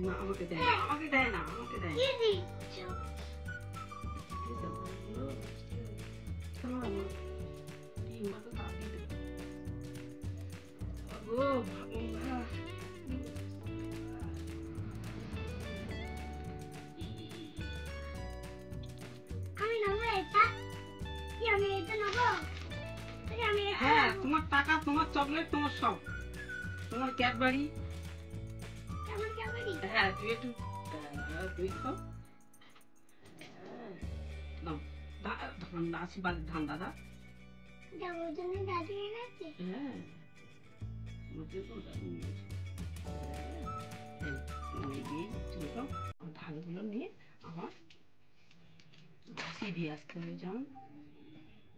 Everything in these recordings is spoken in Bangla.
না আমাকে দেয় না, আমাকে দেয় না, আমাকে দেয় না। হ্যাঁ, তোমার টাকা, তোমার চকলেট, তোমার সব, তোমার ক্যাডবারি। হ্যাঁ, তুই একটু তুই খাও। আশীর্বাদের ধান দাদা। হ্যাঁ, ধানগুলো নিয়ে আমার ভাসিয়ে দিয়ে আসতে হবে। জান,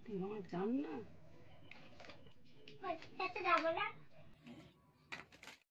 তুই আমার জান না।